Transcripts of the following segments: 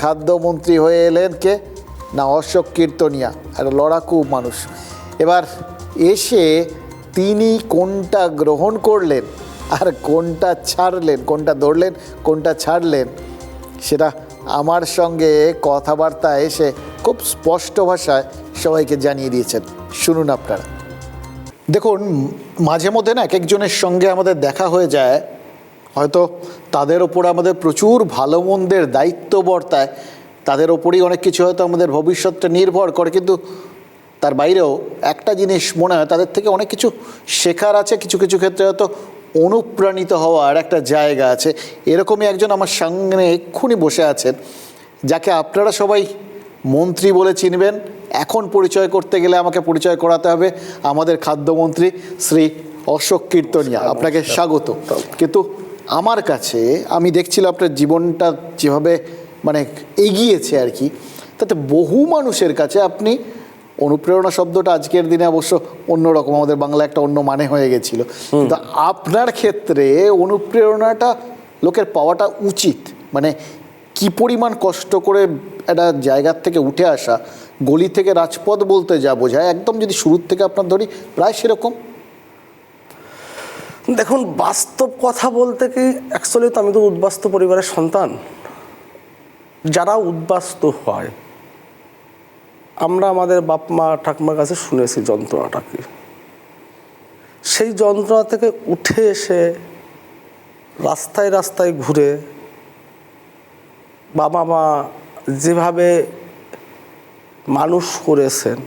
খাদ্যমন্ত্রী হয়ে এলেন কে না অশোক কীর্তনিয়া, একটা লড়াকু মানুষ। এবার এসে তিনি কোনটা গ্রহণ করলেন আর কোনটা ছাড়লেন, কোনটা ধরলেন কোনটা ছাড়লেন, সেটা আমার সঙ্গে কথাবার্তা এসে খুব স্পষ্ট ভাষায় সবাইকে জানিয়ে দিয়েছেন। শুনুন আপনারা। দেখুন, মাঝে মধ্যে না এক একজনের সঙ্গে আমাদের দেখা হয়ে যায়, হয়তো তাদের ওপর আমাদের প্রচুর ভালো মন্দের দায়িত্ব বর্তায়, তাদের ওপরই অনেক কিছু হয়তো আমাদের ভবিষ্যৎটা নির্ভর করে, কিন্তু তার বাইরেও একটা জিনিস মনে হয় তাদের থেকে অনেক কিছু শেখার আছে, কিছু কিছু ক্ষেত্রে হয়তো অনুপ্রাণিত হওয়ার একটা জায়গা আছে। এরকমই একজন আমার সামনে এক্ষুনি বসে আছেন, যাকে আপনারা সবাই মন্ত্রী বলে চিনবেন। এখন পরিচয় করতে গেলে আমাকে পরিচয় করাতে হবে আমাদের খাদ্যমন্ত্রী শ্রী অশোক কীর্তনিয়া। আপনাকে স্বাগত। কিন্তু আমার কাছে আমি দেখছিলাম আপনার জীবনটা যেভাবে মানে এগিয়েছে আর কি, তাতে বহু মানুষের কাছে আপনি অনুপ্রেরণা শব্দটা আজকের দিনে অবশ্য অন্যরকম, আমাদের বাংলা একটা অন্য মানে হয়ে গেছিল, কিন্তু আপনার ক্ষেত্রে অনুপ্রেরণাটা লোকের পাওয়াটা উচিত। মানে কি পরিমাণ কষ্ট করে একটা জায়গার থেকে উঠে আসা, গলি থেকে রাজপথ বলতে যা বোঝায়, একদম যদি শুরুর থেকে আপনার ধরি প্রায় সেরকম। দেখুন, বাস্তব কথা বলতে কি, অ্যাকচুয়ালি তো আমি তো উদ্বাস্তু পরিবারের সন্তান। যারা উদ্বাস্তু হয়, আমরা আমাদের বাপ মা ঠাকুমার কাছে শুনেছি যন্ত্রণাটা কি। সেই যন্ত্রণা থেকে উঠে এসে রাস্তায় রাস্তায় ঘুরে বাবা মা যেভাবে মানুষ করেছেন,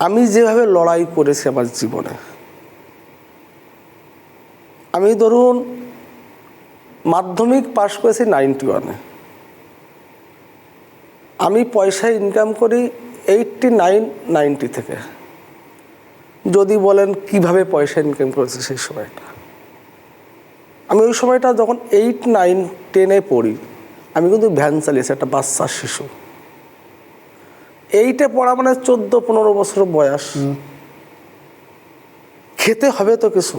আমি যেভাবে লড়াই করেছি আমার জীবনে, আমি ধরুন মাধ্যমিক পাশ করেছি 91-এ। আমি পয়সা ইনকাম করি 89-90 থেকে। যদি বলেন কিভাবে পয়সা ইনকাম করেছি সেই সময়টা, আমি ওই সময়টা যখন 8, 9, 10-এ পড়ি, আমি কিন্তু ভ্যান চালিয়েছি, একটা বাচ্চা শিশু। 8-এ পড়া মানে 14-15 বছর বয়স। খেতে হবে তো কিছু।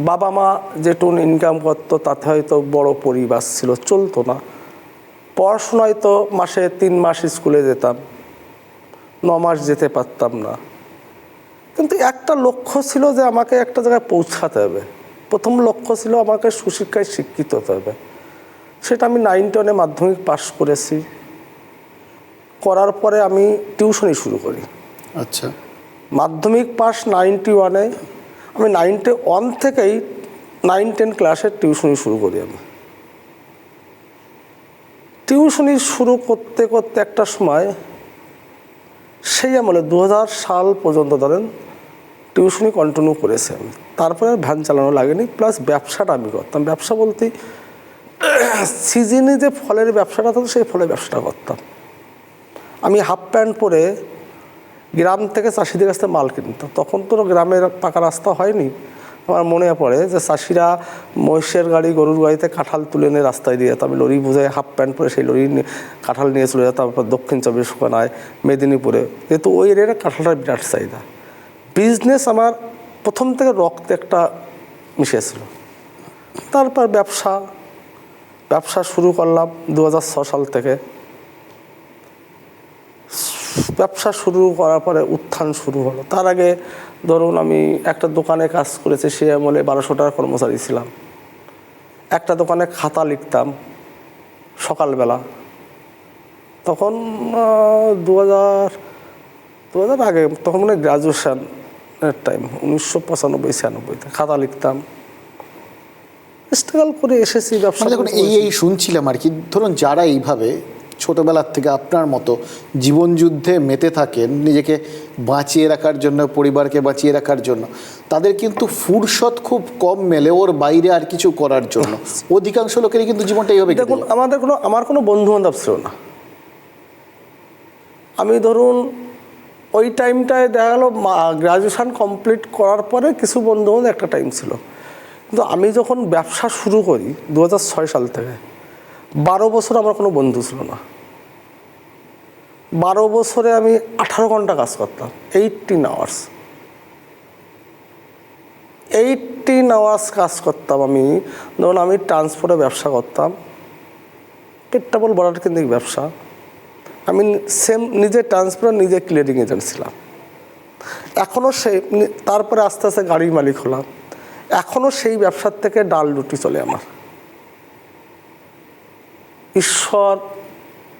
বাবা মা যেটুকু ইনকাম করতো তাতে হয়তো বড় পরিবার ছিল, চলতো না। পড়াশোনায় তো মাসে 3 মাস স্কুলে যেতাম, 9 মাস যেতে পারতাম না। কিন্তু একটা লক্ষ্য ছিল যে আমাকে একটা জায়গায় পৌঁছাতে হবে। প্রথম লক্ষ্য ছিল আমাকে সুশিক্ষায় শিক্ষিত হতে হবে। সেটা আমি 9-10-এ মাধ্যমিক পাশ করেছি। করার পরে আমি টিউশনি শুরু করি। আচ্ছা, মাধ্যমিক পাস 91-এ। আমি 91 থেকেই 9-10 ক্লাসের টিউশনি শুরু করি। আমি টিউশনি শুরু করতে করতে একটা সময়, সেই আমলে 2000 সাল পর্যন্ত ধরেন টিউশনি কন্টিনিউ করেছি আমি। তারপরে ভ্যান চালানো লাগেনি, প্লাস ব্যবসাটা আমি করতাম। ব্যবসা বলতে সিজনে যে ফলের ব্যবসাটা থাকতো সেই ফলের ব্যবসাটা করতাম। আমি হাফ প্যান্ট পরে গ্রাম থেকে চাষিদের কাছ থেকে মাল কিনতাম। তখন তো গ্রামের পাকা রাস্তা হয়নি। আমার মনে পড়ে যে চাষিরা মহিষের গাড়ি, গরুর গাড়িতে কাঁঠাল তুলে নিয়ে রাস্তায় দিয়ে যেতাম। আমি লরি বোঝায় হাফ প্যান্ট পরে সেই লরি কাঁঠাল নিয়ে চলে যেতাম। তারপর দক্ষিণ 24 পরগনায়, মেদিনীপুরে, যেহেতু ওই এরিয়ার কাঁঠালটার বিরাট চাহিদা। বিজনেস আমার প্রথম থেকে রক্তে একটা মিশেছিল। তারপর ব্যবসা শুরু করলাম 2006 সাল থেকে। ব্যবসা শুরু করার পরে উত্থান শুরু হলো। তার আগে ধরুন আমি একটা দোকানে কাজ করেছি, সে আমলে 1200 টাকা কর্মচারী ছিলাম। একটা দোকানে খাতা লিখতাম সকালবেলা। তখন 2000 আগে, তখন মানে গ্রাজুয়েশনের টাইম, 1995-96-তে খাতা লিখতাম। স্ট্রাগল করে এসেছি ব্যবসা। দেখুন, এই শুনছিলাম আর কি। ধরুন, যারা এইভাবে ছোটোবেলার থেকে আপনার মতো জীবনযুদ্ধে মেতে থাকেন, নিজেকে বাঁচিয়ে রাখার জন্য, পরিবারকে বাঁচিয়ে রাখার জন্য, তাদের কিন্তু ফুরসত খুব কম মেলে ওর বাইরে আর কিছু করার জন্য। অধিকাংশ লোকেরই কিন্তু জীবনটা এইভাবে। দেখুন, আমার কোনো বন্ধু বান্ধব ছিল না। আমি ধরুন ওই টাইমটায় দেখা গেলো গ্রাজুয়েশান কমপ্লিট করার পরে কিছু বন্ধু বান্ধব একটা টাইম ছিল। কিন্তু আমি যখন ব্যবসা শুরু করি 2006 সাল থেকে, 12 বছর আমার কোনো বন্ধু ছিল না। 12 বছরে আমি 18 ঘন্টা কাজ করতাম, 18 আওয়ার্স। 18 আওয়ার্স কাজ করতাম আমি। ধরুন আমি ট্রান্সপোর্টে ব্যবসা করতাম, পেট্রাপোল বর্ডার কেন্দ্রিক ব্যবসা। আমি নিজে ট্রান্সপোর্ট, নিজে ক্লিয়ারিং এজেন্ট ছিলাম। এখনও তারপরে আস্তে আস্তে গাড়ির মালিক হলাম। এখনও সেই ব্যবসার থেকে ডাল রুটি চলে আমার। ঈশ্বর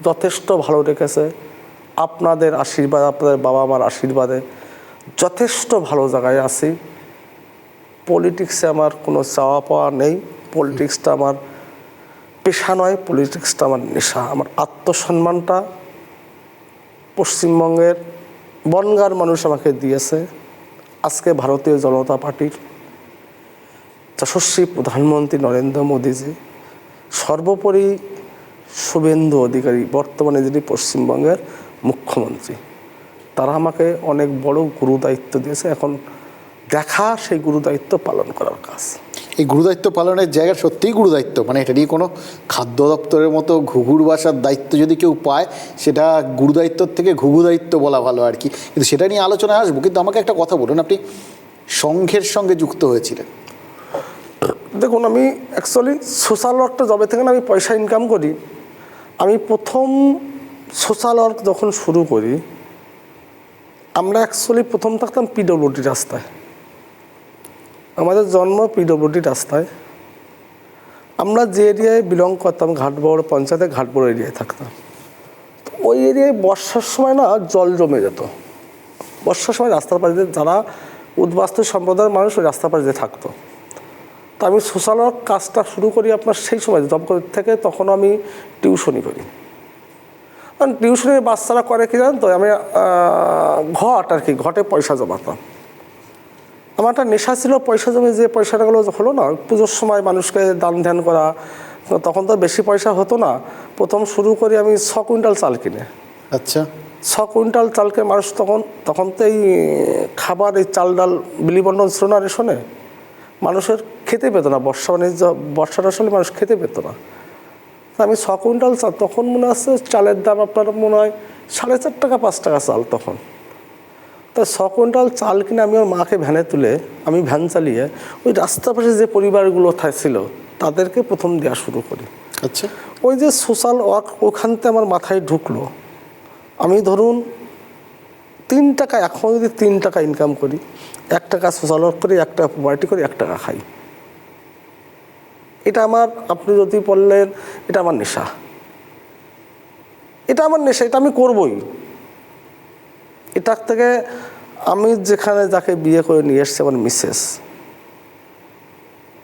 যথেষ্ট ভালো রেখেছে, আপনাদের আশীর্বাদ, আপনাদের বাবা মার আশীর্বাদে যথেষ্ট ভালো জায়গায় আছি। পলিটিক্সে আমার কোনো চাওয়া পাওয়া নেই। পলিটিক্সটা আমার পেশা নয়, পলিটিক্সটা আমার নেশা। আমার আত্মসম্মানটা পশ্চিমবঙ্গের বনগাঁর মানুষ আমাকে দিয়েছে। আজকে ভারতীয় জনতা পার্টির যশস্বী প্রধানমন্ত্রী নরেন্দ্র মোদীজি, সর্বোপরি শুভেন্দু অধিকারী, বর্তমানে যিনি পশ্চিমবঙ্গের মুখ্যমন্ত্রী, তারা আমাকে অনেক বড় গুরুদায়িত্ব দিয়েছে। এখন দেখা সেই গুরুদায়িত্ব পালন করার কাজ। এই গুরুদায়িত্ব পালনের জায়গা সত্যিই গুরুদায়িত্ব, মানে এটা নিয়ে কোনো খাদ্য দপ্তরের মতো ঘুঘুর বাসার দায়িত্ব যদি কেউ পায়, সেটা গুরুদায়িত্বর থেকে ঘুঘু দায়িত্ব বলা ভালো আর কি। কিন্তু সেটা নিয়ে আলোচনায় আসবো। কিন্তু আমাকে একটা কথা বলুন, আপনি সংঘের সঙ্গে যুক্ত হয়েছিলেন। দেখুন, আমি অ্যাকচুয়ালি সোশ্যাল ওয়ার্কটা যবে থেকে আমি পয়সা ইনকাম করি, আমি প্রথম সোশ্যাল ওয়ার্ক যখন শুরু করি, আমরা অ্যাকচুয়ালি প্রথম থাকতাম পিডব্লিউডি রাস্তায়। আমাদের জন্ম পিডব্লিউডি রাস্তায়। আমরা যে এরিয়ায় বিলং করতাম, ঘাটবড় পঞ্চায়েতে ঘাটবড় এরিয়ায় থাকতাম। তো ওই এরিয়ায় বর্ষার সময় না জল জমে যেত। বর্ষার সময় রাস্তার পাশে যারা উদ্বাস্তু সম্প্রদায়ের মানুষ ওই রাস্তার পাশে থাকতো। তো আমি সোশ্যাল ওয়ার্ক কাজটা শুরু করি আপনার সেই সময় জব থেকে। তখন আমি টিউশনি করি। কারণ টিউশনের বাচ্চারা করে কি জানেন তো, আমি ঘটে পয়সা জমাতাম। আমার একটা নেশা ছিল পয়সা জমে। যে পয়সাটাগুলো হলো না, পুজোর সময় মানুষকে দান ধ্যান করা, তখন তো বেশি পয়সা হতো না। প্রথম শুরু করি আমি 6 কুইন্টাল চাল কিনে। আচ্ছা, 6 কুইন্টাল চালকে মানুষ তখন তো এই খাবার, এই চাল ডাল বিলিবন্টন ছিল না রেশনে। মানুষের খেতে পেত না, বর্ষার আসলে মানুষ খেতে পেত না। আমি 6 কুইন্টাল চাল, তখন মনে আছে চালের দাম আপনার মনে হয় 4.5 টাকা 5 টাকা চাল তখন। তা 6 কুইন্টাল চাল কিনে আমি আমার মাকে ভ্যানে তুলে, আমি ভ্যান চালিয়ে ওই রাস্তার পাশে যে পরিবারগুলো ছিল তাদেরকে প্রথম দেওয়া শুরু করি। আচ্ছা, ওই যে সোশ্যাল ওয়ার্ক ওখানতে আমার মাথায় ঢুকলো। আমি ধরুন 3 টাকা, এখন যদি 3 টাকা ইনকাম করি, 1 টাকা সোশ্যাল ওয়ার্ক করি, 1 টাকা প্রপার্টি করি, 1 টাকা খাই। এটা আমার, আপনি যদি বললেন এটা আমার নেশা, এটা আমার নেশা, এটা আমি করবই। এটার থেকে আমি যেখানে যাকে বিয়ে করে নিয়ে এসছি, আমার মিসেস,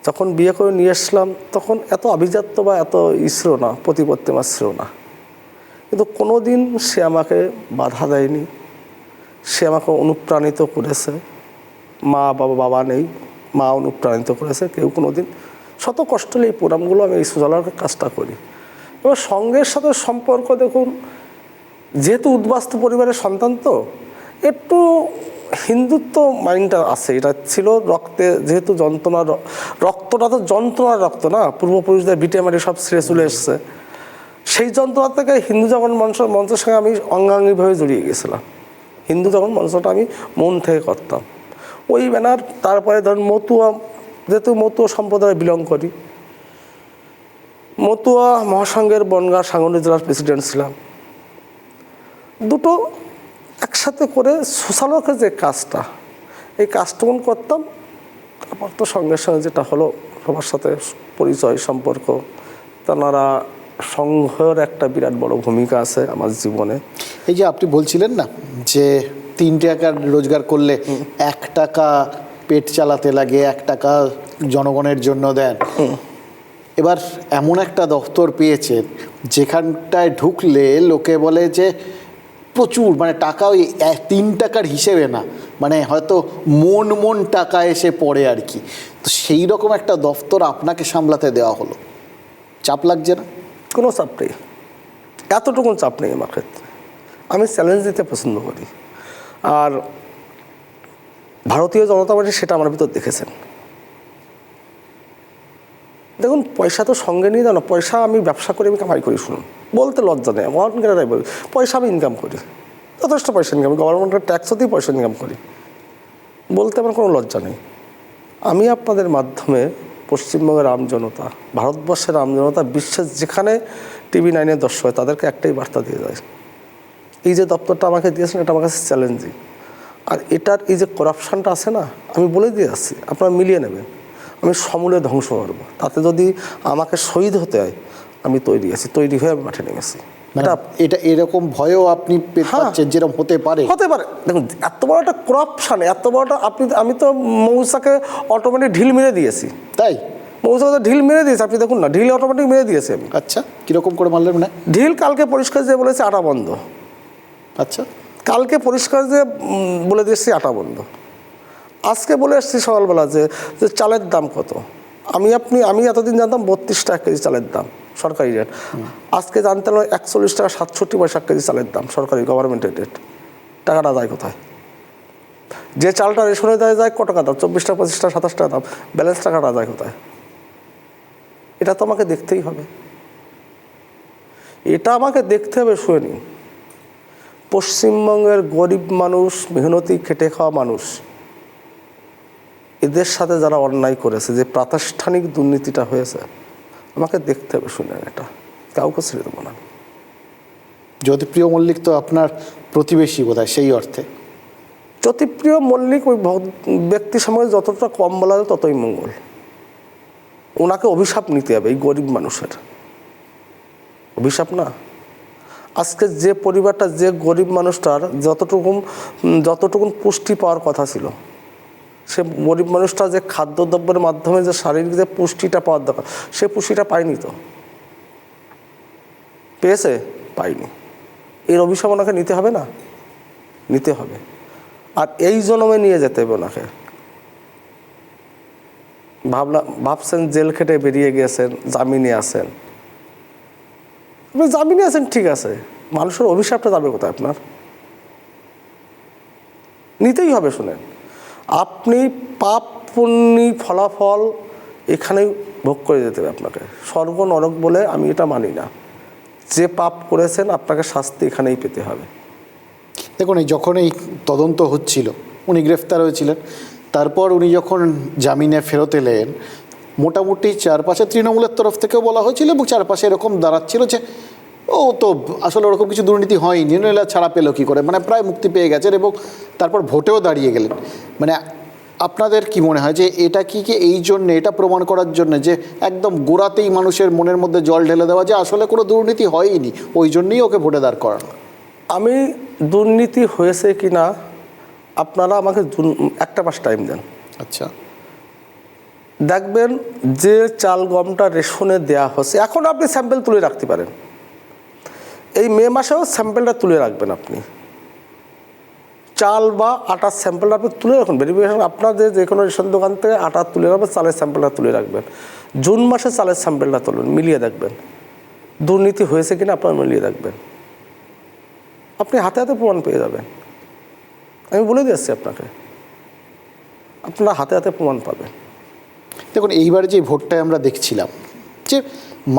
যখন বিয়ে করে নিয়ে এসলাম তখন এত আভিজাত্য বা এত ছিল না, প্রতিপত্তি আমার ছিল না। কিন্তু কোনো দিন সে আমাকে বাধা দেয়নি, সে আমাকে অনুপ্রাণিত করেছে। বাবা নেই, মা অনুপ্রাণিত করেছে। কেউ কোনো দিন শত কষ্ট হলে এই প্রোগ্রামগুলো আমি এই সোশ্যাল ওয়ার্কের কাজটা করি। এবার সঙ্গের সাথে সম্পর্ক দেখুন, যেহেতু উদ্বাস্তু পরিবারের সন্তান, তো একটু হিন্দুত্ব মাইন্ডটা আছে। এটা ছিল রক্তে, যেহেতু রক্তটা তো যন্ত্রণার রক্ত না, পূর্বপুরুষদের ভিটামিন সব ছিঁড়ে চলে এসছে। সেই যন্ত্রণা থেকে হিন্দু যখন মঞ্চের সঙ্গে আমি অঙ্গাঙ্গিভাবে জড়িয়ে গেছিলাম। হিন্দু যখন মঞ্চটা আমি মন থেকে করতাম ওই ব্যানার। তারপরে ধরুন মতুয়া, যেহেতু মতুয়া সম্প্রদায়ে বিলং করি, মতুয়া মহাসংঘের বনগাঁ সাংগঠনিক জেলার প্রেসিডেন্ট ছিলাম। দুটো একসাথে করে সোশ্যাল ওয়ার্কের যে কাজটা, এই কাজটা করতাম। তারপর তো সঙ্গে সঙ্গে যেটা হলো, সবার সাথে পরিচয় সম্পর্ক, তারা সংঘের একটা বিরাট বড় ভূমিকা আছে আমার জীবনে। এই যে আপনি বলছিলেন না যে 3 টাকা রোজগার করলে 1 টাকা পেট চালাতে লাগে, 1 টাকা জনগণের জন্য দেন। এবার এমন একটা দফতর পেয়েছেন যেখানটায় ঢুকলে লোকে বলে যে প্রচুর, মানে টাকা ওই 3 টাকার হিসেবে না, মানে হয়তো মন টাকা এসে পড়ে আর কি। তো সেই রকম একটা দফতর আপনাকে সামলাতে দেওয়া হলো, চাপ লাগছে না? কোনো চাপ নেই, এতটুকু চাপ নেই আমার ক্ষেত্রে। আমি চ্যালেঞ্জ দিতে পছন্দ করি। আর ভারতীয় জনতা পার্টি সেটা আমার ভিতর দেখেছেন। দেখুন, পয়সা তো সঙ্গে নিয়ে জানো, পয়সা আমি ব্যবসা করে আমি কামাই করি। শুনুন, বলতে লজ্জা নেই, আমার বলি পয়সা আমি ইনকাম করি, যথেষ্ট পয়সা ইনকাম, গভর্নমেন্টের ট্যাক্সও দিয়ে পয়সা ইনকাম করি, বলতে আমার কোনো লজ্জা নেই। আমি আপনাদের মাধ্যমে পশ্চিমবঙ্গের আমজনতা, ভারতবর্ষের আমজনতা, বিশ্বের যেখানে TV9 দর্শক হয় তাদেরকে একটাই বার্তা দিয়ে যায়, এই যে দপ্তরটা আমাকে দিয়েছেন এটা আমার কাছে চ্যালেঞ্জিং। আর এটার এই যে করাপশানটা আছে না, আমি বলে দিয়ে আসছি, আপনারা মিলিয়ে নেবেন, আমি সমূলে ধ্বংস করবো। তাতে যদি আমাকে শহীদ হতে হয় আমি তৈরি আছি, তৈরি হয়ে আমি মাঠে নেমেছি। মানে এটা এরকম ভয়ও আপনি পাচ্ছেন যেরকম হতে পারে? হতে পারে। দেখুন এত বড় একটা করাপশান, এত বড়টা আমি তো মৌসাকে অটোমেটিক ঢিল মেরে দিয়েছি। তাই? মৌসাকে তো ঢিল মেরে দিয়েছি, আপনি দেখুন না, ঢিল অটোমেটিক মেরে দিয়েছি আমি। আচ্ছা, কীরকম করে মারলেন? না ঢিল কালকে পরিষ্কার যে বলেছে আটা বন্ধ। আচ্ছা, কালকে পরিষ্কার যে বলে দিয়েছি আটা বন্ধ। আজকে বলে এসেছি সকালবেলা যে চালের দাম কত। আমি এতদিন জানতাম 32 টাকা কেজি চালের দাম সরকারি রেট, আজকে জানতে হলো 41 টাকা 67 পয়সা কেজি চালের দাম সরকারি গভর্নমেন্টের রেট। টাকাটা যায় কোথায়? যে চালটা রেশনে দেওয়া যায় কত টাকা দাম? 24 টাকা 25 টাকা 27 টাকা দাম, ব্যালেন্স টাকাটা যায় কোথায়? এটা তো আমাকে দেখতেই হবে, এটা আমাকে দেখতে হবে। শুনে নিন, পশ্চিমবঙ্গের গরিব মানুষ, মেহনতি খেটে খাওয়া মানুষ, এদের সাথে যারা অন্যায় করেছে, যে প্রাতিষ্ঠানিক দুর্নীতিটা হয়েছে, আমাকে দেখতে হবে। শুনেন, এটা কাউকে ছেড়ে দেবো না। জ্যোতিপ্রিয় মল্লিক তো আপনার প্রতিবেশী বোধহয়, সেই অর্থে। জ্যোতিপ্রিয় মল্লিক ওই ব্যক্তি সমাজে যতটা কম বলা যায় ততই মঙ্গল। ওনাকে অভিশাপ নিতে হবে, এই গরিব মানুষের অভিশাপ না। আজকে যে পরিবারটা, যে গরিব মানুষটার যতটুকুন পুষ্টি পাওয়ার কথা ছিল, সে গরিব মানুষটা যে খাদ্যদ্রব্যের মাধ্যমে যে শারীরিক যে পুষ্টিটা পাওয়ার দরকার, সে পুষ্টিটা পায়নি। তো পেয়েছে? পায়নি। এর অভিশাপ ওনাকে নিতে হবে না? নিতে হবে। আর এই জন্মে নিয়ে যেতে হবে ওনাকে। ভাবছেন জেল খেটে বেরিয়ে গিয়েছেন, জামিনে আছেন। আপনি জামিনে আছেন ঠিক আছে, মানুষের অভিশাপটা যাবে কোথায়? আপনার নিতেই হবে। শুনেন, আপনি পাপ পুণ্যি ফলাফল এখানেই ভোগ করে যেতে হবে আপনাকে। স্বর্গ নরক বলে আমি এটা মানি না। যে পাপ করেছেন আপনাকে শাস্তি এখানেই পেতে হবে। দেখুন, এই যখন এই তদন্ত হচ্ছিল, উনি গ্রেফতার হয়েছিলেন, তারপর উনি যখন জামিনে ফেরত এলেন, মোটামুটি চারপাশে তৃণমূলের তরফ থেকেও বলা হয়েছিল এবং চারপাশে এরকম দাঁড়াচ্ছিল যে ও তো আসলে ওরকম কিছু দুর্নীতি হয়নি, নইলে ছাড়া পেলো কী করে, মানে প্রায় মুক্তি পেয়ে গেছেন এবং তারপর ভোটেও দাঁড়িয়ে গেলেন। মানে আপনাদের কি মনে হয় যে এটা কি এই জন্যে, এটা প্রমাণ করার জন্য যে একদম গোড়াতেই মানুষের মনের মধ্যে জল ঢেলে দেওয়া যে আসলে কোনো দুর্নীতি হয়নি, ওই জন্যই ওকে ভোটে দাঁড় করানো? আমি দুর্নীতি হয়েছে কি না আপনারা আমাকে একটা মাস টাইম দেন। আচ্ছা, দেখবেন যে চাল গমটা রেশনে দেওয়া হচ্ছে, এখন আপনি স্যাম্পেল তুলে রাখতে পারেন, এই মে মাসেও স্যাম্পেলটা তুলে রাখবেন। আপনি চাল বা আটার স্যাম্পেলটা আপনি তুলে রাখুন, ভেরিফিকেশন আপনাদের যে কোনো রেশন দোকান থেকে আটা তুলে রাখবেন, চালের স্যাম্পেলটা তুলে রাখবেন। জুন মাসে চালের স্যাম্পেলটা তুলুন, মিলিয়ে দেখবেন দুর্নীতি হয়েছে কিনা, আপনারা মিলিয়ে দেখবেন, আপনি হাতে হাতে প্রমাণ পেয়ে যাবেন। আমি বলে দিচ্ছি আপনাকে, আপনারা হাতে হাতে প্রমাণ পাবেন। দেখুন, এইবারে যে ভোটটায় আমরা দেখছিলাম যে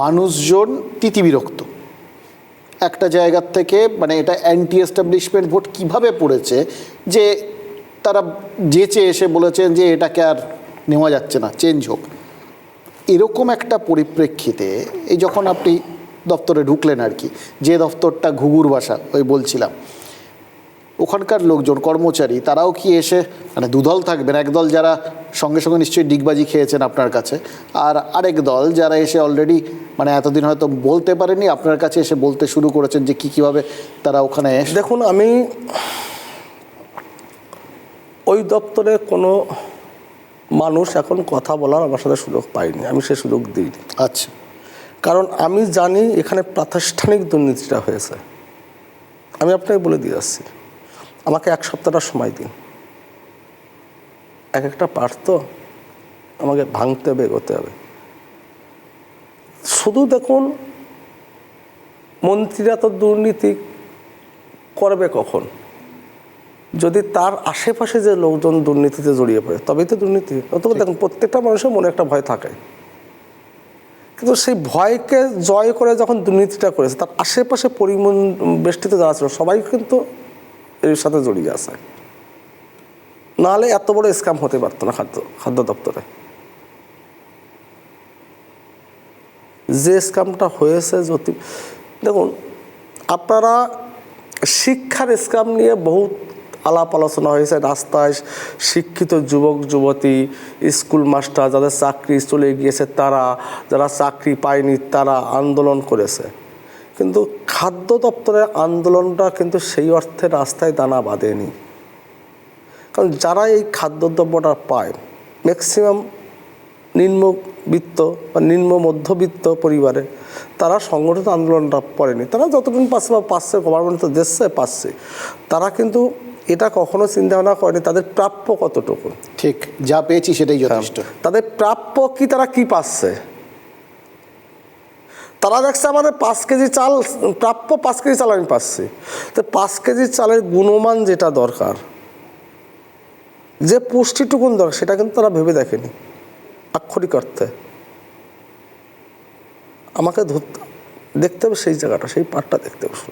মানুষজন তিতিবিরক্ত একটা জায়গার থেকে, মানে এটা অ্যান্টি এস্টাবলিশমেন্ট ভোট কিভাবে পড়েছে যে তারা যেচে এসে বলেছেন যে এটাকে আর নেওয়া যাচ্ছে না, চেঞ্জ হোক। এরকম একটা পরিপ্রেক্ষিতে এই যখন আপনি দপ্তরে ঢুকলেন আর কি, যে দপ্তরটা ঘুঘুর বাসা ওই বলছিলাম, ওখানকার লোকজন কর্মচারী তারাও কি এসে, মানে দুদল থাকবেন, একদল যারা সঙ্গে সঙ্গে নিশ্চয়ই ডিগবাজি খেয়েছেন আপনার কাছে, আর আরেক দল যারা এসে অলরেডি মানে এতদিন হয়তো বলতে পারেনি, আপনার কাছে এসে বলতে শুরু করেছেন যে কীভাবে তারা ওখানে এসে। দেখুন, আমি ওই দপ্তরে কোনো মানুষ এখন কথা বলার আমার সাথে সুযোগ পাইনি, আমি সে সুযোগ দিইনি। আচ্ছা, কারণ আমি জানি এখানে প্রাতিষ্ঠানিক দুর্নীতিটা হয়েছে। আমি আপনাকে বলে দিয়ে যাচ্ছি, আমাকে 1 সপ্তাহটা সময় দিন। এক একটা পার্ট তো আমাকে ভাঙতে হবে, এগোতে হবে। শুধু দেখুন, মন্ত্রীরা তো দুর্নীতি করবে কখন? যদি তার আশেপাশে যে লোকজন দুর্নীতিতে জড়িয়ে পড়ে, তবেই তো দুর্নীতি। অথবা দেখুন, প্রত্যেকটা মানুষের মনে একটা ভয় থাকে, কিন্তু সেই ভয়কে জয় করে যখন দুর্নীতিটা করেছে, তার আশেপাশে বেষ্টিত যারা ছিল সবাই কিন্তু এর সাথে জড়িয়ে আছে। নাহলে এত বড় স্ক্যাম হতে পারতো না খাদ্য দপ্তরে। যে স্ক্যামটা হয়েছে দেখুন, আপনারা শিক্ষার স্ক্যাম নিয়ে বহুত আলাপ আলোচনা হয়েছে। রাস্তায় শিক্ষিত যুবক যুবতী, স্কুল মাস্টার, যাদের চাকরি চলে গিয়েছে তারা, যারা চাকরি পায়নি তারা আন্দোলন করেছে, কিন্তু খাদ্য দপ্তরের আন্দোলনটা কিন্তু সেই অর্থে রাস্তায় দানা বাঁধেনি। কারণ যারা এই খাদ্যদ্রব্যটা পায় ম্যাক্সিমাম নিম্নবিত্ত বা নিম্ন মধ্যবিত্ত পরিবারে, তারা সংগঠিত আন্দোলনটা পড়েনি। তারা যতদিন পাচ্ছে বা পাচ্ছে, গভর্নমেন্ট তো দিচ্ছে পাচ্ছে, তারা কিন্তু এটা কখনো চিন্তা ভাবনা করেনি তাদের প্রাপ্য কতটুকু। ঠিক, যা পেয়েছি সেটাই যথেষ্ট। তাদের প্রাপ্য কি, তারা কি পাচ্ছে? তারা দেখছে আমাদের 5 কেজি চাল প্রাপ্য, 5 কেজি চাল আমি পাচ্ছি। তো 5 কেজি চালের গুণমান যেটা দরকার, যে পুষ্টিটুকুন দরকার, সেটা কিন্তু তারা ভেবে দেখেনি আক্ষরিক অর্থে। আমাকে দেখতে হবে সেই জায়গাটা, সেই পার্টটা দেখতে হবে।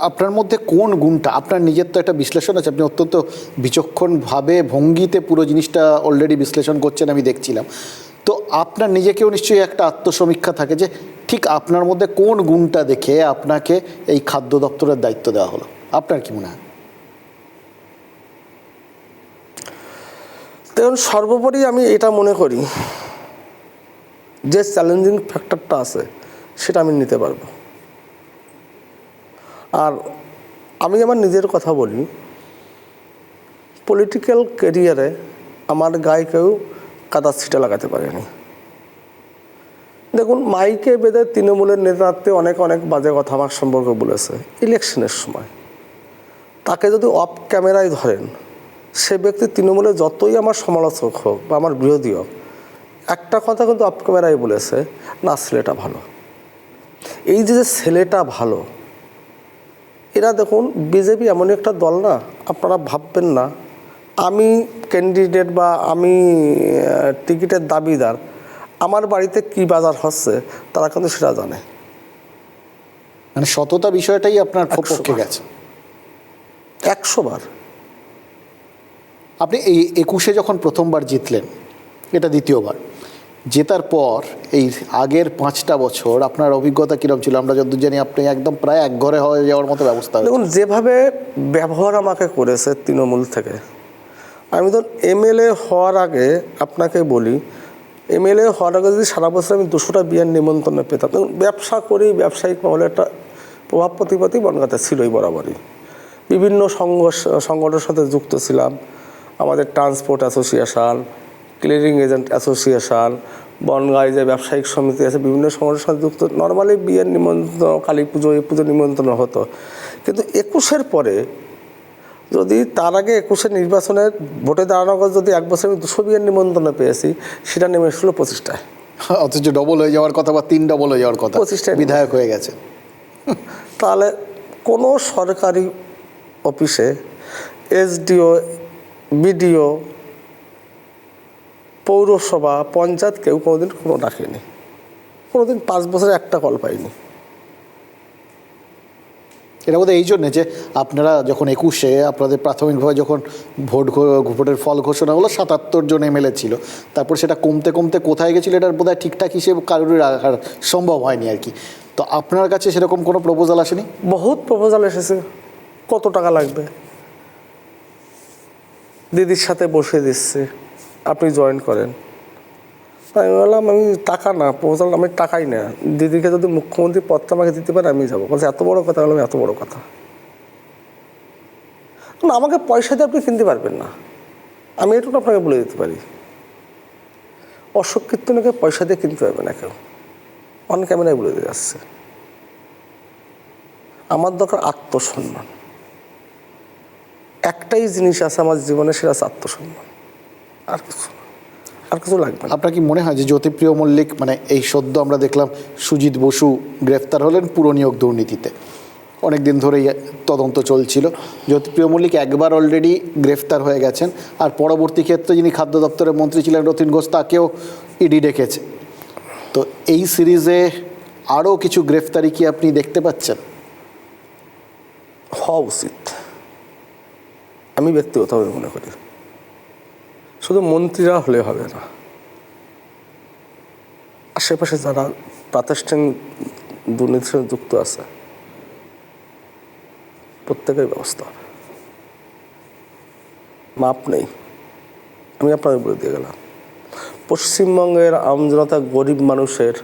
আপনার মধ্যে কোন গুণটা, আপনার নিজের তো একটা বিশ্লেষণ আছে, আপনি অত্যন্ত বিচক্ষণভাবে ভঙ্গিতে পুরো জিনিসটা অলরেডি বিশ্লেষণ করছেন, আমি দেখছিলাম। তো আপনার নিজেকেও নিশ্চয়ই একটা আত্মসমীক্ষা থাকে যে ঠিক আপনার মধ্যে কোন গুণটা দেখে আপনাকে এই খাদ্য দপ্তরের দায়িত্ব দেওয়া হলো। আপনার কি মনে হয়? দেখুন, সর্বোপরি আমি এটা মনে করি যে চ্যালেঞ্জিং ফ্যাক্টরটা আছে সেটা আমি নিতে পারবো। আর আমি আমার নিজের কথা বলি, পলিটিক্যাল ক্যারিয়ারে আমার গায়ে কেউ কাদা ছিটা লাগাতে পারেনি। দেখুন, মাইকে বেঁধে তৃণমূলের নেতাতে অনেক অনেক বাজে কথা আমার সম্পর্কে বলেছে ইলেকশনের সময়। তাকে যদি অফ ক্যামেরায় ধরেন, সে ব্যক্তি তৃণমূলে যতই আমার সমালোচক হোক বা আমার বিরোধী হোক, একটা কথা কিন্তু অফ ক্যামেরায় বলেছে, না ছেলেটা ভালো। এই যে ছেলেটা ভালো, এরা দেখুন বিজেপি এমন একটা দল না, আপনারা ভাববেন না আমি ক্যান্ডিডেট বা আমি টিকিটের দাবিদার, আমার বাড়িতে কি বাজার হচ্ছে তারা কিন্তু সেটা জানে। মানে সততা বিষয়টাই আপনার পক্ষে গেছে 100 বার। আপনি এই 21-এ যখন প্রথমবার জিতলেন, এটা দ্বিতীয়বার জেতার পর এই আগের 5টা বছর আপনার অভিজ্ঞতা কীরকম ছিল? আমরা যতদূর জানি আপনি একদম প্রায় একঘরে হয়ে যাওয়ার মতো ব্যবস্থা। দেখুন, যেভাবে ব্যবহার আমাকে করেছে তৃণমূল থেকে, আমি তো এমএলএ হওয়ার আগে আপনাকে বলি, এমএলএ হওয়ার আগে যদি সারা বছর আমি 200টা বিয়ের নিমন্ত্রণ পেতাম। দেখুন, ব্যবসা করি, ব্যবসায়িক মহলে একটা প্রভাব প্রতিপত্তি বনগাঁতে ছিলই বরাবরই। বিভিন্ন সংগঠনের সাথে যুক্ত ছিলাম। আমাদের transport association, clearing agent association, বনগাঁয় যে ব্যবসায়িক সমিতি আছে, বিভিন্ন সংগঠনের সাথে যুক্ত। নর্মালি বিয়ের নিমন্ত্রণ, কালী পুজো, এই পুজো নিমন্ত্রণ হতো। কিন্তু 21-এর পরে যদি তার আগে 21-এর নির্বাচনের ভোটে দাঁড়ানোর পর যদি 1 বছর আমি 200 বিয়ের নিমন্ত্রণ পেয়েছি, সেটা নেমে এসেছিল 25টায়। অথচ ডবল হয়ে যাওয়ার কথা বা 3 ডবল হয়ে যাওয়ার কথা, 25টায় বিধায়ক হয়ে গেছে। তাহলে কোনো সরকারি অফিসে এসডিও, বিডিও, পৌরসভা, পঞ্চায়েত কেউ কোনোদিন কোনো ডাকেনি, কোনোদিন 5 বছরে একটা কল পাইনি। এটা বোধহয় এই জন্যে যে আপনারা যখন 21-এ আপনাদের প্রাথমিকভাবে যখন ভোটের ফল ঘোষণা হলো, 77 জন এমএলএ ছিল, তারপর সেটা কমতে কমতে কোথায় গেছিলো এটার বোধহয় ঠিকঠাক হিসেবে কারোরই রাখার সম্ভব হয়নি আর কি। তো আপনার কাছে সেরকম কোনো প্রপোজাল আসেনি? বহুত প্রপোজাল এসেছে, কত টাকা লাগবে, দিদির সাথে বসে দিচ্ছে, আপনি জয়েন করেন। আমি বললাম আমি টাকা না, প্রপোজাল আমি টাকাই না, দিদিকে যদি মুখ্যমন্ত্রী পদটা আমাকে দিতে পারে আমি যাবো। বলছে এত বড় কথা? বললাম এত বড় কথা না, আমাকে পয়সা দিয়ে আপনি কিনতে পারবেন না, আমি এটুকু আপনাকে বলে দিতে পারি। অশোক কীর্তনীকে পয়সা দিয়ে কিনতে পারবে না কেউ, অন ক্যামেরায় বলে দিয়ে যাচ্ছে। আমার দরকার আত্মসম্মান। একটাই জিনিস আছে আমার জীবনে, সেটা আছে আত্মসম্মান, আর কিছু না, আর কিছু লাগবে না। আপনার কি মনে হয় যে জ্যোতিপ্রিয় মল্লিক, মানে এই সদ্য আমরা দেখলাম সুজিত বসু গ্রেফতার হলেন পুরনিয়োগ দুর্নীতিতে, অনেক দিন ধরেই তদন্ত চলছিল, জ্যোতিপ্রিয় মল্লিক একবার অলরেডি গ্রেফতার হয়ে গেছেন, আর পরবর্তী ক্ষেত্রে যিনি খাদ্য দপ্তরের মন্ত্রী ছিলেন রতিন ঘোষ, তাকেও ইডি ডেকেছে। তো এই সিরিজে আরও কিছু গ্রেফতারি কি আপনি দেখতে পাচ্ছেন? হওয়া উচিত, আমি ব্যক্তিগতভাবে মনে করি। শুধু মন্ত্রীরা হলে হবে না, আশেপাশে যারা প্রাতিষ্ঠানিক দুর্নীতির সাথে যুক্ত আছে প্রত্যেকের ব্যবস্থা হবে। মাপ নেই, আমি আপনাদের বলে দিয়ে গেলাম। পশ্চিমবঙ্গের আমজনতা গরিব মানুষের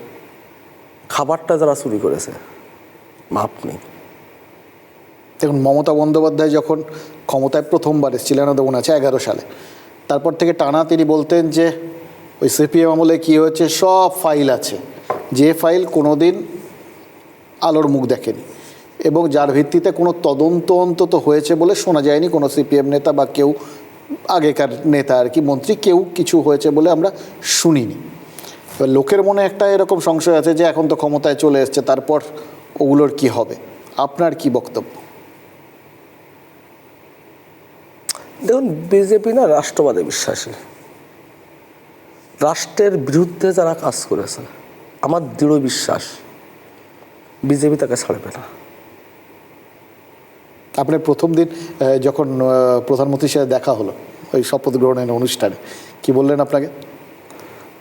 খাবারটা যারা চুরি করেছে মাপ নেই। দেখুন, মমতা বন্দ্যোপাধ্যায় যখন ক্ষমতায় প্রথমবার এসেছিলেন, আমাদের মনে আছে 11 সালে, তারপর থেকে টানা তিনি বলতেন যে ওই সিপিএম আমলে কী হয়েছে সব ফাইল আছে, যে ফাইল কোনো দিন আলোর মুখ দেখেনি এবং যার ভিত্তিতে কোনো তদন্ত অন্তত হয়েছে বলে শোনা যায়নি কোনো সিপিএম নেতা বা কেউ আগেকার নেতা আর কি মন্ত্রী কেউ কিছু হয়েছে বলে আমরা শুনিনি। এবার লোকের মনে একটা এরকম সংশয় আছে যে এখন তো ক্ষমতায় চলে এসছে, তারপর ওগুলোর কি হবে? আপনার কি বক্তব্য? দেখুন, বিজেপি না রাষ্ট্রবাদে বিশ্বাসী। রাষ্ট্রের বিরুদ্ধে যারা কাজ করেছে আমার দৃঢ় বিশ্বাস বিজেপি তাকে ছাড়বে না। আপনার প্রথম দিন যখন প্রধানমন্ত্রীর সাথে দেখা হলো ওই শপথ গ্রহণের অনুষ্ঠানে, কি বললেন আপনাকে?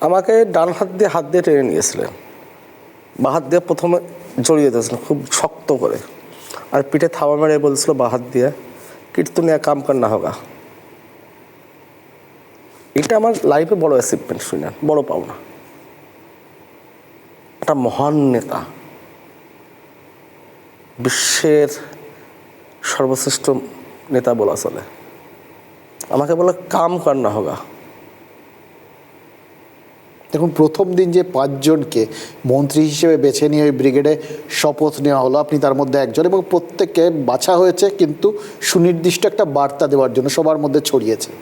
আমাকে ডান হাত দিয়ে টেনে নিয়েছিলেন, বাঁ হাত দিয়ে প্রথমে জড়িয়ে দিয়েছিলেন খুব শক্ত করে, আর পিঠে থাবা মেরে বলছিল বাঁ হাত দিয়ে কীর্তনিয়া কাম কর না হোগা। এটা আমার লাইফে বড় অ্যাচিভমেন্ট, শুনেন, বড় পাওনা। একটা মহান নেতা, বিশ্বের সর্বশ্রেষ্ঠ নেতা বলা চলে, আমাকে বলে কাম কর না হোগা। দেখুন, প্রথম দিন যে 5 জনকে মন্ত্রী হিসেবে বেছে নিয়ে ওই ব্রিগেডে শপথ নেওয়া হলো, আপনি তার মধ্যে একজন, এবং প্রত্যেককে বাছা হয়েছে কিন্তু সুনির্দিষ্ট একটা বার্তা দেওয়ার জন্য সবার মধ্যে ছড়িয়েছে।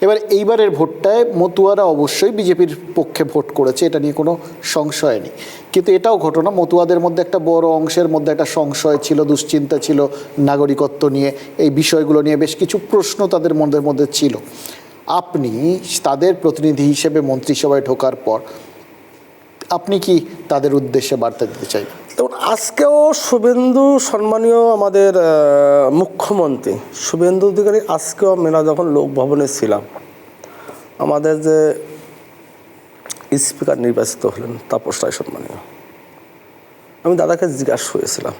এবার এইবারের ভোটটায় মতুয়ারা অবশ্যই বিজেপির পক্ষে ভোট করেছে, এটা নিয়ে কোনো সংশয় নেই, কিন্তু এটাও ঘটনা মতুয়াদের মধ্যে একটা বড় অংশের মধ্যে একটা সংশয় ছিল, দুশ্চিন্তা ছিল নাগরিকত্ব নিয়ে, এই বিষয়গুলো নিয়ে বেশ কিছু প্রশ্ন তাদের মধ্যে ছিল। আপনি তাদের প্রতিনিধি হিসেবে মন্ত্রিসভায় ঢোকার পর আপনি কি তাদের উদ্দেশ্যে বার্তা দিতে চাইবেন? দেখুন, আজকেও শুভেন্দু, সম্মানীয় আমাদের মুখ্যমন্ত্রী শুভেন্দু অধিকারী, আজকেও আমরা যখন লোকভবনে ছিলাম, আমাদের যে স্পিকার নির্বাচিত হলেন তাপস রায় সম্মানীয়, আমি দাদাকে জিজ্ঞাসা করেছিলাম,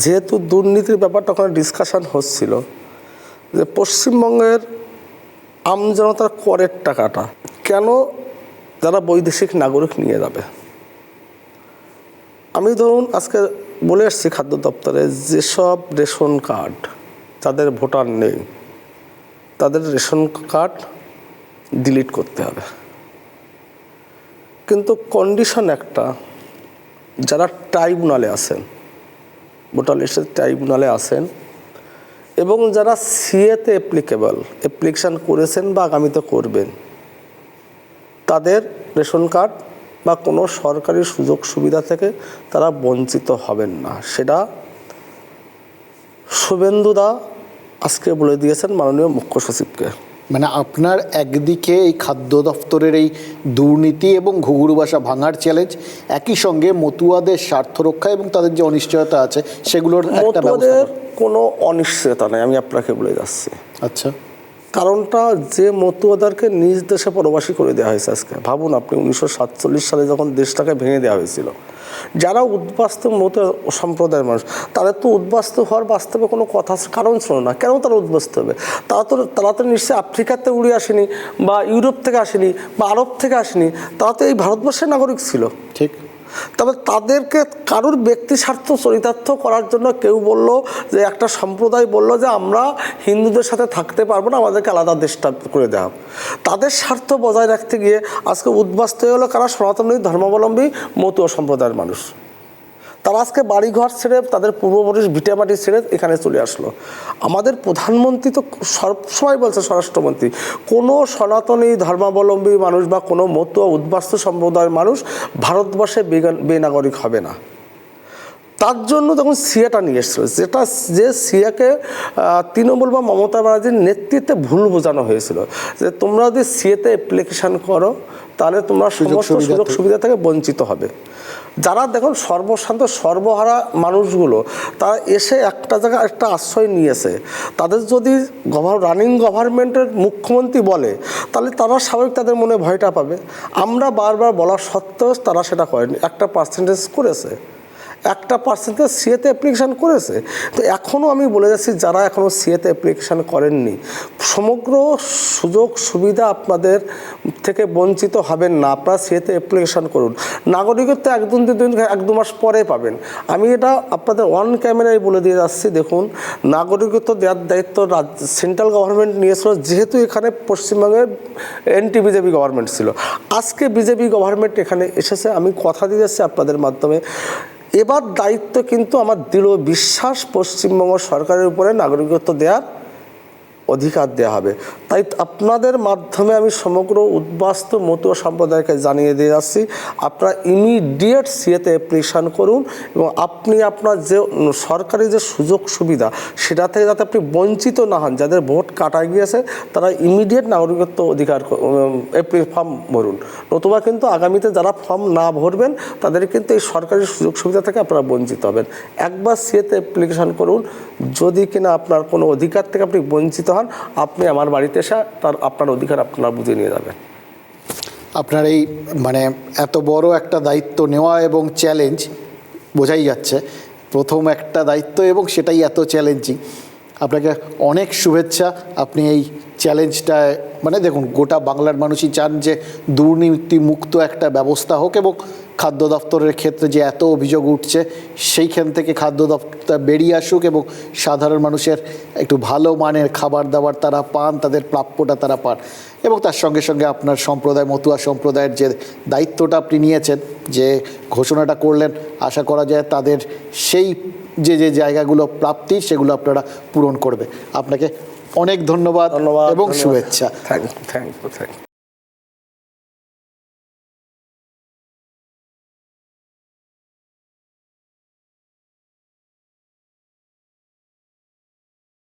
যেহেতু দুর্নীতির ব্যাপারটা ওখানে ডিসকাশন হচ্ছিল, যে পশ্চিমবঙ্গের আমজনতার করের টাকাটা কেন যারা বৈদেশিক নাগরিক নিয়ে যাবে? আমি ধরুন আজকে বলে আসছি খাদ্য দপ্তরে, যেসব রেশন কার্ড যাদের ভোটার নেই তাদের রেশন কার্ড ডিলিট করতে হবে, কিন্তু কন্ডিশন একটা, যারা ট্রাইব্যুনালে আছেন, ভোটার লিস্টের ট্রাইব্যুনালে আছেন এবং যারা সিএতে অ্যাপ্লিকেশান করেছেন বা আগামীতে করবেন, তাদের রেশন কার্ড বা কোনো সরকারি সুযোগ সুবিধা থেকে তারা বঞ্চিত হবেন না। সেটা শুভেন্দুদা আজকে বলে দিয়েছেন মাননীয় মুখ্য সচিবকে। মানে আপনার একদিকে এই খাদ্য দপ্তরের এই দুর্নীতি এবং ঘুঘুরু বাসা ভাঙার চ্যালেঞ্জ, একই সঙ্গে মতুয়াদের স্বার্থ রক্ষা এবং তাদের যে অনিশ্চয়তা আছে সেগুলোর একটা ব্যবস্থা। কোনো অনিশ্চয়তা নেই, আমি আপনাকে বলে যাচ্ছি। আচ্ছা, কারণটা যে মতুয়াদেরকে নিজ দেশে প্রবাসী করে দেওয়া হয়েছে। আজকে ভাবুন আপনি, 1947 সালে যখন দেশটাকে ভেঙে দেওয়া হয়েছিল, যারা উদ্বাস্তু মতুয়া সম্প্রদায়ের মানুষ, তাদের তো উদ্বাস্তু হওয়ার বাস্তবে কোনো কথা কারণ ছিল না। কেন তারা উদ্বাস্তু হবে? তারা তো নিশ্চয়ই আফ্রিকাতে উড়ে আসেনি বা ইউরোপ থেকে আসেনি বা আরব থেকে আসেনি, তারা তো এই ভারতবর্ষের নাগরিক ছিল। ঠিক। তবে তাদেরকে কারোর ব্যক্তি স্বার্থ চরিতার্থ করার জন্য কেউ বলল যে, একটা সম্প্রদায় বলল যে আমরা হিন্দুদের সাথে থাকতে পারবো না, আমাদেরকে আলাদা দেশটা করে দেওয়া। তাদের স্বার্থ বজায় রাখতে গিয়ে আজকে উদ্বাস্ত হয়ে হলো কারা? সনাতনী ধর্মাবলম্বী মতুয়া সম্প্রদায়ের মানুষ। তারা আজকে বাড়িঘর ছেড়ে, তাদের পূর্বপুরুষ ভিটেমাটি ছেড়ে এখানে চলে আসলো। আমাদের প্রধানমন্ত্রী তো সবসময় বলছে, স্বরাষ্ট্রমন্ত্রী, কোনো সনাতনী ধর্মাবলম্বী মানুষ বা কোনো মতুয়া উদ্বাস্তু সম্প্রদায়ের মানুষ ভারতবর্ষে বেনাগরিক হবে না। তার জন্য তখন সিএটা নিয়ে এসেছিল, যে সিএকে তৃণমূল বা মমতা ব্যানার্জির নেতৃত্বে ভুল বোঝানো হয়েছিল যে তোমরা যদি সিএতে অ্যাপ্লিকেশান করো তাহলে তোমরা সমস্ত সুবিধা সুযোগ সুবিধা থেকে বঞ্চিত হবে। যারা দেখুন সর্বশান্ত সর্বহারা মানুষগুলো, তারা এসে একটা জায়গায় একটা আশ্রয় নিয়েছে, তাদের যদি রানিং গভর্নমেন্টের মুখ্যমন্ত্রী বলে তাহলে তারা স্বাভাবিক তাদের মনে ভয়টা পাবে। আমরা বারবার বলা সত্ত্বেও তারা সেটা করেনি। 1% করেছে, 1% সিএতে অ্যাপ্লিকেশান করেছে। তো এখনও আমি বলে যাচ্ছি, যারা এখনও সিএতে অ্যাপ্লিকেশান করেননি, সমগ্র সুযোগ সুবিধা আপনাদের থেকে বঞ্চিত হবেন না। আপনারা সিএতে অ্যাপ্লিকেশান করুন। নাগরিকত্ব 1-2 মাস পরে পাবেন। আমি এটা আপনাদের অন ক্যামেরায় বলে দিয়ে যাচ্ছি। দেখুন, নাগরিকত্ব দেওয়ার দায়িত্ব সেন্ট্রাল গভর্নমেন্ট নিয়েছিল, যেহেতু এখানে পশ্চিমবঙ্গে এনটি বিজেপি গভর্নমেন্ট ছিল। আজকে বিজেপি গভর্নমেন্ট এখানে এসেছে, আমি কথা দিয়ে যাচ্ছি আপনাদের মাধ্যমে, এবার দায়িত্ব কিন্তু আমার দৃঢ় বিশ্বাস পশ্চিমবঙ্গ সরকারের উপরে নাগরিকত্ব দেওয়ার অধিকার দেওয়া হবে। তাই আপনাদের মাধ্যমে আমি সমগ্র উদ্বাস্তু মতুয়া সম্প্রদায়কে জানিয়ে দিয়ে যাচ্ছি, আপনারা ইমিডিয়েট সিএতে অ্যাপ্লিকেশান করুন এবং আপনি আপনার যে সরকারি যে সুযোগ সুবিধা সেটা থেকে যাতে আপনি বঞ্চিত না হন। যাদের ভোট কাটা গিয়েছে তারা ইমিডিয়েট নাগরিকত্ব অধিকার ফর্ম ভরুন, নতুবা কিন্তু আগামীতে যারা ফর্ম না ভরবেন তাদের কিন্তু এই সরকারি সুযোগ সুবিধা থেকে আপনারা বঞ্চিত হবেন। একবার সিএতে অ্যাপ্লিকেশান করুন, যদি কিনা আপনার কোনো অধিকার থেকে আপনি বঞ্চিত হন, আপনি আমার বাড়িতে এসে আপনার অধিকার আপনারা বুঝে নিয়ে যাবেন। আপনার এই মানে এত বড় একটা দায়িত্ব নেওয়া এবং চ্যালেঞ্জ, বোঝাই যাচ্ছে প্রথম একটা দায়িত্ব এবং সেটাই এত চ্যালেঞ্জিং। আপনাকে অনেক শুভেচ্ছা। আপনি এই চ্যালেঞ্জটায় মানে দেখুন, গোটা বাংলার মানুষই চান যে দুর্নীতিমুক্ত একটা ব্যবস্থা হোক এবং খাদ্য দপ্তরের ক্ষেত্রে যে এত অভিযোগ উঠছে সেইখান থেকে খাদ্য দপ্তর বেরিয়ে আসুক এবং সাধারণ মানুষের একটু ভালো মানের খাবার দাবার তারা পান, তাদের প্রাপ্যটা তারা পান। এবং তার সঙ্গে সঙ্গে আপনার সম্প্রদায়, মতুয়া সম্প্রদায়ের যে দায়িত্বটা আপনি নিয়েছেন, যে ঘোষণাটা করলেন, আশা করা যায় তাদের সেই যে যে জায়গাগুলো প্রাপ্তি সেগুলো আপনারা পূরণ করবে। আপনাকে অনেক ধন্যবাদ এবং শুভেচ্ছা। Thank you.